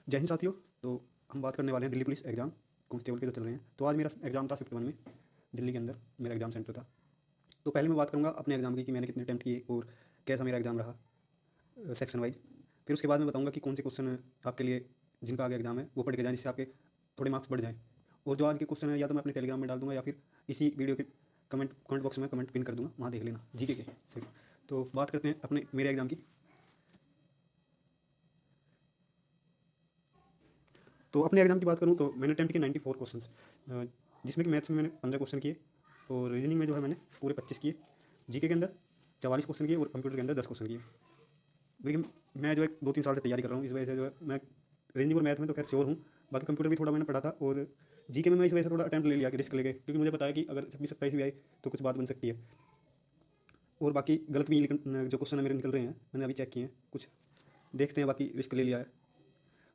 जय हिंद साथियों। तो हम बात करने वाले हैं दिल्ली पुलिस एग्ज़ाम कांस्टेबल के जो चल रहे हैं। तो आज मेरा एग्ज़ाम था शिफ्ट 1 में, दिल्ली के अंदर मेरा एग्ज़ाम सेंटर था। तो पहले मैं बात करूँगा अपने एग्ज़ाम की कि मैंने कितने अटेम्प्ट किए और कैसा मेरा एग्ज़ाम रहा सेक्शन वाइज। फिर उसके बाद मैं बताऊँगा कि कौन से क्वेश्चन आपके लिए जिनका आगे एग्ज़ाम है वो पढ़ के जाएँ, जिससे आपके थोड़े मार्क्स बढ़ जाएँ। और जो आज के क्वेश्चन है या तो मैं अपने टेलीग्राम में डाल दूँगा या फिर इसी वीडियो के कमेंट बॉक्स में कमेंट पिन कर दूँगा, वहाँ देख लेना जीके के सिर्फ। तो बात करते हैं अपने मेरे एग्ज़ाम की। तो अपने एग्ज़ाम की बात करूँ तो मैंने अटेम्प्ट किए 94 क्वेश्चंस, जिसमें कि मैथ्स में मैंने 15 क्वेश्चन किए और रीजनिंग में जो है मैंने पूरे 25 किए। जीके के अंदर 44 क्वेश्चन किए और कंप्यूटर के अंदर 10 क्वेश्चन किए। लेकिन मैं जो है 2-3 साल से तैयारी कर रहा हूँ, इस वजह से जो है मैं रीजनिंग और मैथ में तो खैर श्योर हूँ। बाकी कंप्यूटर भी थोड़ा मैंने पढ़ा था और जीके में मैं इस वजह से थोड़ा अटैम्प्ट ले लिया कि रिस्क लेके, क्योंकि मुझे पता है कि अगर 26-27 भी आए तो कुछ बात बन सकती है। और बाकी गलत भी जो क्वेश्चन है मेरे निकल रहे हैं, मैंने अभी चेक किए हैं कुछ, देखते हैं। बाकी रिस्क ले लिया है।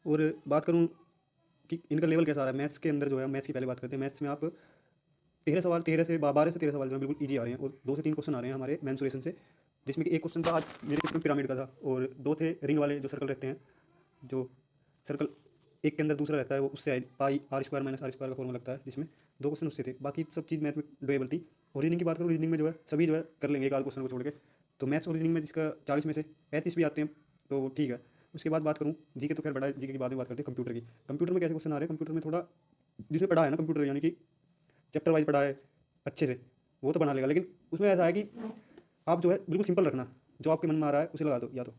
और बात करूँ कि इनका लेवल कैसा आ रहा है मैथ्स के अंदर, जो है मैथ्स की पहले बात करते हैं। मैथ्स में आप 13 सवाल, 12 से 13 सवाल जो है बिल्कुल ईजी आ रहे हैं और 2 से 3 क्वेश्चन आ रहे हैं हमारे मेंसुरेशन से, जिसमें कि एक क्वेश्चन था आज मेरे क्वेश्चन पिरामिड का था और 2 थे रिंग वाले जो सर्कल रहते हैं, जो सर्कल एक के अंदर दूसरा रहता है वो उससे pi r square minus r square का फॉर्मूला लगता है, जिसमें 2 क्वेश्चन उससे थे। बाकी सब चीज़ मैथ में डुएबल थी। और रीजनिंग की बात करूँ, रीजनिंग में जो है सभी जो है कर लेंगे एक आध क्वेश्चन को छोड़ के। तो मैथ्स और रीजनिंग में जिसका 40 में से 35 भी आते हैं तो ठीक है। उसके बाद बात करूँ जीके, तो खैर बड़ा है, जीके की बाद में बात करते हैं कंप्यूटर की। कंप्यूटर में कैसे क्वेश्चन आ रहे हैं, कंप्यूटर में थोड़ा जिसने पढ़ा है ना कंप्यूटर, यानी कि चैप्टर वाइज पढ़ा है अच्छे से, वो तो बना लेगा। लेकिन उसमें ऐसा है कि आप जो है बिल्कुल सिंपल रखना, जो आपके मन में आ रहा है उसे लगा दो, या तो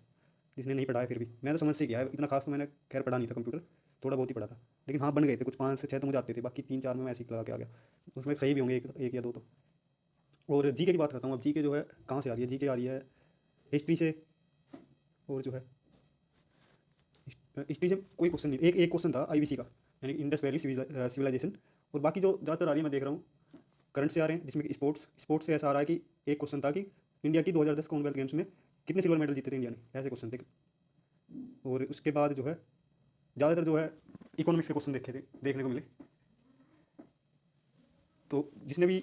जिसने नहीं पढ़ा है। फिर भी मैं तो समझ से किया है, इतना खास तो मैंने खैर पढ़ा नहीं था कंप्यूटर, थोड़ा बहुत ही पढ़ा था। लेकिन हाँ बन गए थे कुछ 5 से 6 तो मुझे आते थे, बाकी 3-4 में मैं ऐसे ही लगा के आ गया। उसमें सही भी होंगे एक या दो तो। और जीके की बात करता हूँ। अब जीके जो है कहाँ से आ रही है, जीके आ रही है हिस्ट्री से। और जो है हिस्ट्री से कोई क्वेश्चन नहीं, एक एक क्वेश्चन था आईबीसी का, यानी इंडस वैली सिविलाइजेशन। और बाकी जो ज़्यादातर आ रही है मैं देख रहा हूँ करंट से आ रहे हैं, जिसमें कि स्पोर्ट्स स्पोर्ट्स से ऐसा आ रहा है कि एक क्वेश्चन था कि इंडिया की 2010 कॉमनवेल्थ गेम्स में कितने सिल्वर मेडल जीते थे इंडिया ने, ऐसे क्वेश्चन थे। और उसके बाद जो है ज़्यादातर जो है इकोनॉमिक्स के क्वेश्चन देखे थे, देखने को मिले। तो जिसने भी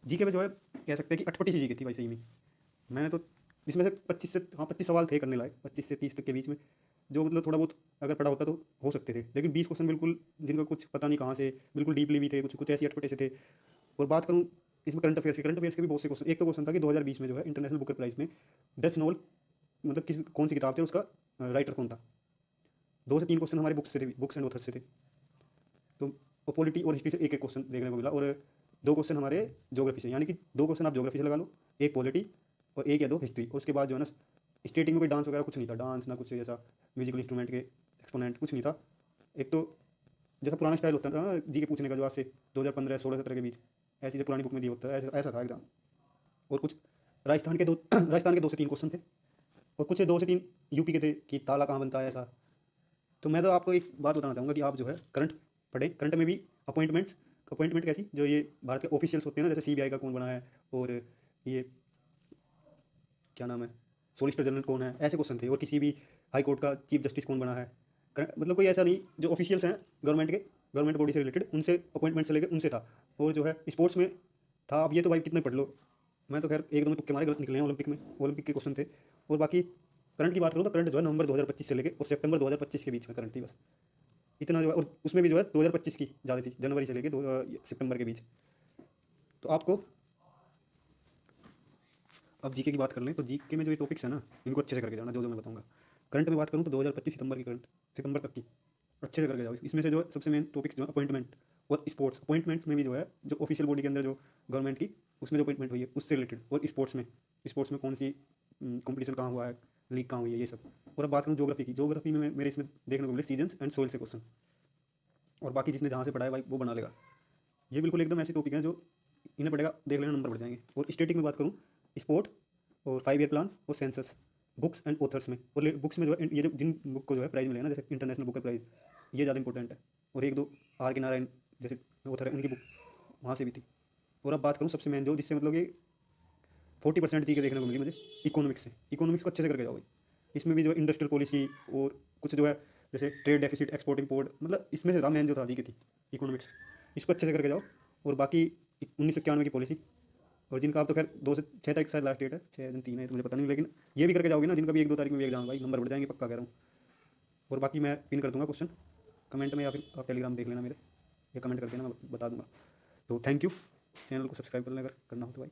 जीके में जो है कह सकते हैं कि अटपटी सी जीके थी भाई सही में। मैंने तो इसमें से 25 सवाल थे करने लायक, 25 से 30 तक के बीच में, जो मतलब थोड़ा बहुत अगर पढ़ा होता तो हो सकते थे। लेकिन 20 क्वेश्चन बिल्कुल जिनका कुछ पता नहीं कहाँ से, बिल्कुल डीपली भी थे, कुछ कुछ ऐसे अटपटे से थे। और बात करूँ इसमें करंट अफेयर्स के भी बहुत से क्वेश्चन। एक तो क्वेश्चन था कि 2020 में जो है इंटरनेशनल बुकर प्राइज में डच नॉवल मतलब किस कौन सी किताब थी, उसका राइटर कौन था। 2 से 3 क्वेश्चन हमारे बुक्स से थे, बुक्स एंड ऑथर्स से थे। तो पॉलिटी और हिस्ट्री से एक एक क्वेश्चन देखने को मिला। और 2 क्वेश्चन हमारे ज्योग्राफी से, यानी कि 2 क्वेश्चन आप ज्योग्राफी से लगा लो, एक पॉलिटी और एक या 2 हिस्ट्री। और उसके बाद जो है ना स्टेटिंग में कोई डांस वगैरह कुछ नहीं था, डांस ना कुछ ऐसा म्यूजिकल इंस्ट्रूमेंट के एक्सपोनेंट कुछ नहीं था। एक तो जैसा पुराना स्टाइल होता था ना जी के पूछने का, जो आज से 2015-16-17 के बीच ऐसी जो पुरानी बुक में दिया होता है, ऐसा ऐसा था एग्जाम। और कुछ राजस्थान के दो राजस्थान के 2 से 3 क्वेश्चन थे और कुछ 2 से 3 यूपी के थे कि ताला कहाँ बनता है ऐसा। तो मैं तो आपको एक बात बताना चाहूँगा कि आप जो है करंट पढ़ें। करंट में भी अपॉइंटमेंट कैसी, जो ये भारत के ऑफिशियल्स होते हैं ना, जैसे सीबीआई का कौन बना है और ये क्या नाम है सोलिसिटर जनरल कौन है, ऐसे क्वेश्चन थे। और किसी भी हाई कोर्ट का चीफ जस्टिस कौन बना है। मतलब कोई ऐसा नहीं, जो ऑफिशियल्स हैं गवर्नमेंट के, गवर्नमेंट बॉडी से रिलेटेड, उनसे अपॉइंटमेंट से लेकर उनसे था। और जो है स्पोर्ट्स में था। अब ये तो भाई कितने पढ़ लो, मैं तो खैर एक दो में तुक्के मारे गलत निकले हैं। ओलंपिक के क्वेश्चन थे। और बाकी करंट की बात करूँ तो करंट जो है नवंबर 2025 से लेकर और सितंबर 2025 के बीच में करंट थी बस, इतना जो है। और उसमें भी जो है 2025 की ज़्यादा थी, जनवरी से लेकर सितंबर के बीच। तो आपको अब जीके की बात कर लें तो जीके में जो ये टॉपिक्स है ना, इनको अच्छे से करके जाना, जो जो मैं बताऊंगा। करंट में बात करूँ तो 2025 सितंबर की, करंट सितंबर तक की अच्छे से करके जाओ। इसमें से जो है सबसे मेन टॉपिक्स जो है अपॉइंटमेंट और स्पोर्ट्स। अपॉइंटमेंट्स में भी जो है जो ऑफिशियल बॉडी के अंदर जो गवर्नमेंट की, उसमें जो अपॉइंटमेंट हुई है उससे रिलेटेड। और स्पोर्ट्स में कौन सी कॉम्पिटिशन कहाँ हुआ है, लीग कहाँ हुई है, ये सब। और अब बात करूँ ज्योग्राफी की, ज्योग्राफी में मेरे इसमें देखने को मिले सीजन्स एंड सोइल से क्वेश्चन। और बाकी जिसने जहाँ से पढ़ा है भाई वो बना लेगा। ये बिल्कुल एकदम ऐसे टॉपिक हैं जो इन्हें पढ़ेगा, देख लेना नंबर बढ़ जाएंगे। और स्टेटिक में बात करूँ, स्पोर्ट और 5 ईयर प्लान और सेंसस, बुक्स एंड ऑथर्स में। और बुक्स में जो है ये जो जिन बुक को जो है प्राइज़ मिले ना, जैसे इंटरनेशनल बुकर प्राइज़, ये ज़्यादा इंपॉर्टेंट है। और एक दो आर के नारायण जैसे ऑथर है, उनकी बुक वहाँ से भी थी। और अब बात करूँ सबसे मेन जो जिससे मतलब कि 40% जी के देखने को मिली मुझे, इकोनॉमिक्स से। इकोनॉमिक्स को अच्छे से करके जाओ भाई। इसमें भी जो है इंडस्ट्रियल पॉलिसी और कुछ जो है जैसे ट्रेड डेफिसिट, एक्सपोर्ट इम्पोर्ट, मतलब इसमें से था मेन जो था जी की थी इकोनॉमिक्स। इसको अच्छे से करके जाओ। और बाकी 1991 की पॉलिसी। और जिनका आप तो खैर 2 से 6 तारीख शायद लास्ट डेट है, 6 दिन 3 है तो मुझे पता नहीं, लेकिन ये भी करके जाओगे ना, जिनका भी 1-2 तारीख में भी एग्जाम है भाई, नंबर बढ़ जाएंगे, पक्का कह रहा हूँ। और बाकी मैं पिन कर दूंगा क्वेश्चन कमेंट में, या फिर आप टेलीग्राम देख लेना मेरे, या कमेंट कर देना, मैं बता दूंगा। तो थैंक यू। चैनल को सब्सक्राइब कर लें अगर करना हो तो भाई।